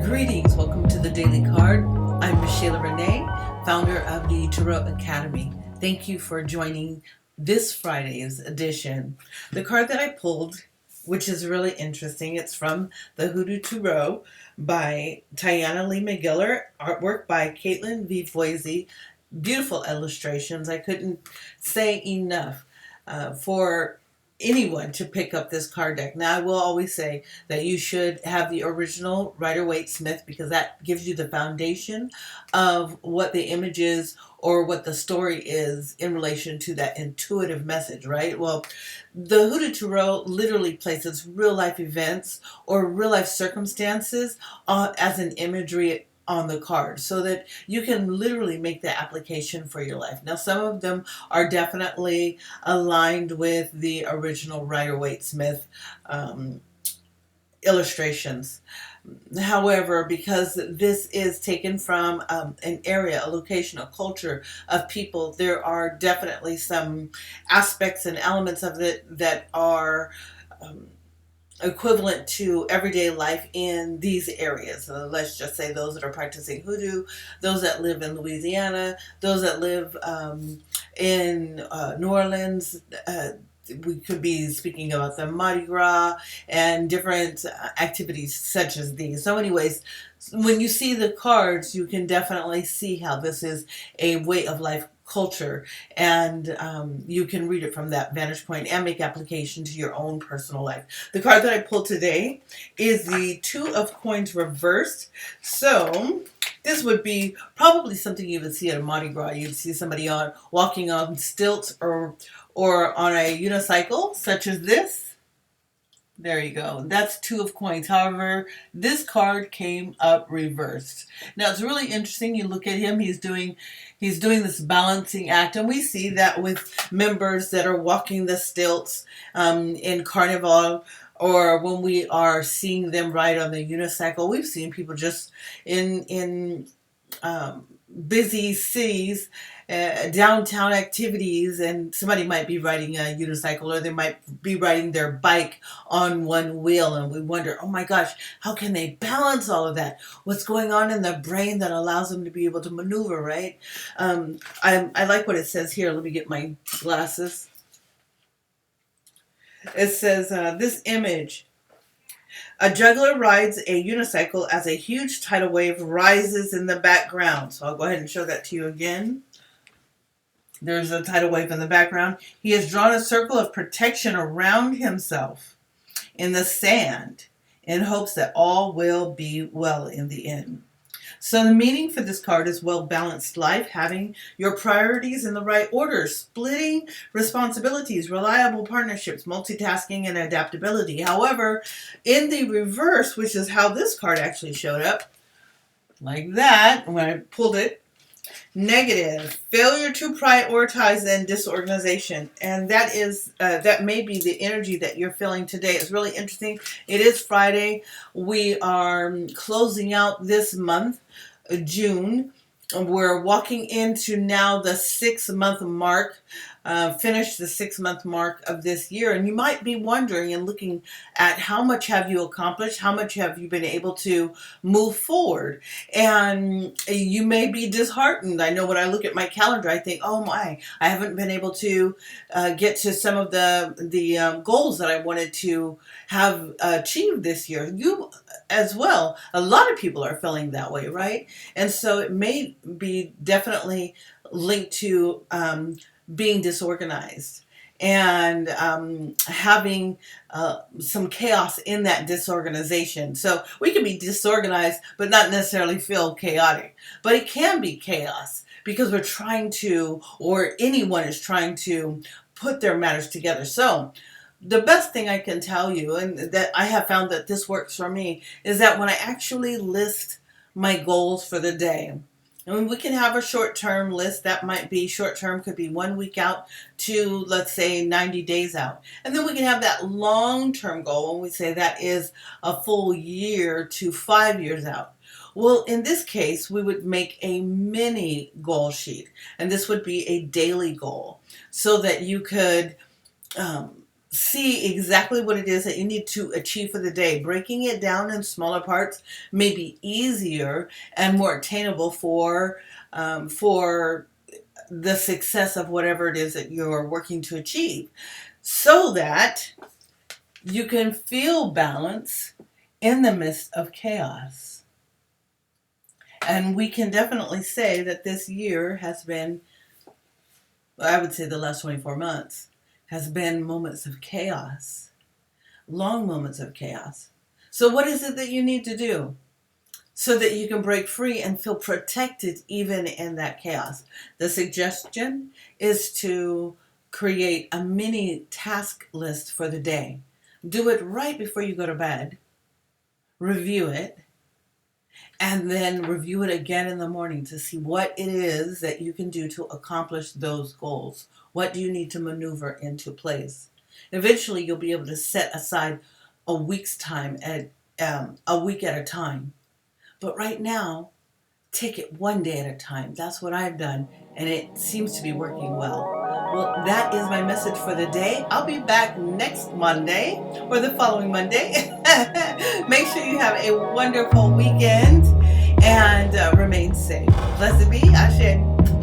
Greetings, welcome to the Daily Card. I'm Michaela Rena, founder of the Tarot Academy. Thank you for joining this Friday's edition. The card that I pulled, which is really interesting, it's from the Hoodoo Tarot by Tayannah McQuillar, artwork by Katelan v. Foisy. Beautiful illustrations. I couldn't say enough for anyone to pick up this card deck. Now, I will always say that you should have the original Rider-Waite-Smith because that gives you the foundation of what the image is or what the story is in relation to that intuitive message, right? Well, the Hoodoo Tarot literally places real life events or real life circumstances as an imagery on the card so that you can literally make the application for your life. Now, some of them are definitely aligned with the original Rider-Waite-Smith illustrations. However, because this is taken from an area, a location, a culture of people, there are definitely some aspects and elements of it that are equivalent to everyday life in these areas. Let's just say those that are practicing hoodoo, those that live in Louisiana, those that live in New Orleans. We could be speaking about the Mardi Gras and different activities such as these. So anyways, when you see the cards, you can definitely see how this is a way of life culture, and you can read it from that vantage point and make application to your own personal life. The card that I pulled today is the Two of Coins reversed. So this would be probably something you would see at a Mardi Gras. You'd see somebody walking on stilts or on a unicycle such as this. There you go. That's Two of Coins. However, this card came up reversed. Now, it's really interesting. You look at him. He's doing this balancing act, and we see that with members that are walking the stilts in Carnival, or when we are seeing them ride on the unicycle. We've seen people just in busy cities, downtown activities, and somebody might be riding a unicycle or they might be riding their bike on one wheel, and we wonder, oh my gosh, how can they balance all of that? What's going on in the brain that allows them to be able to maneuver, right? I like what it says here. Let me get my glasses. It says, this image: a juggler rides a unicycle as a huge tidal wave rises in the background. So I'll go ahead and show that to you again. There's a tidal wave in the background. He has drawn a circle of protection around himself in the sand in hopes that all will be well in the end. So the meaning for this card is well-balanced life, having your priorities in the right order, splitting responsibilities, reliable partnerships, multitasking, and adaptability. However, in the reverse, which is how this card actually showed up, like that, when I pulled it, negative, failure to prioritize, and disorganization. And that is that may be the energy that you're feeling today. It's really interesting. It is Friday. We are closing out this month, June. We're walking into now the 6-month mark, finished the 6-month mark of this year. And you might be wondering and looking at how much have you accomplished? How much have you been able to move forward? And you may be disheartened. I know when I look at my calendar, I think, oh my, I haven't been able to get to some of the goals that I wanted to have achieved this year. You as well. A lot of people are feeling that way, right? And so it may be definitely linked to being disorganized and having some chaos in that disorganization. So we can be disorganized but not necessarily feel chaotic. But it can be chaos because we're trying to, or anyone is trying to, put their matters together. So the best thing I can tell you, and that I have found that this works for me, is that when I actually list my goals for the day, and we can have a short-term list. That might be short-term, could be 1 week out to, let's say, 90 days out. And then we can have that long-term goal, and we say that is a full year to 5 years out. Well, in this case, we would make a mini goal sheet, and this would be a daily goal so that you could see exactly what it is that you need to achieve for the day. Breaking it down in smaller parts may be easier and more attainable for the success of whatever it is that you're working to achieve, so that you can feel balance in the midst of chaos. And we can definitely say that this year has been, I would say the last 24 months, has been moments of chaos, long moments of chaos. So, what is it that you need to do so that you can break free and feel protected even in that chaos? The suggestion is to create a mini task list for the day. Do it right before you go to bed, review it, and then review it again in the morning to see what it is that you can do to accomplish those goals. What do you need to maneuver into place? Eventually, you'll be able to set aside a week's time at a week at a time. But right now, take it one day at a time. That's what I've done, and it seems to be working well. Well, that is my message for the day. I'll be back next Monday or the following Monday. Make sure you have a wonderful weekend and remain safe. Blessed be. Ashe.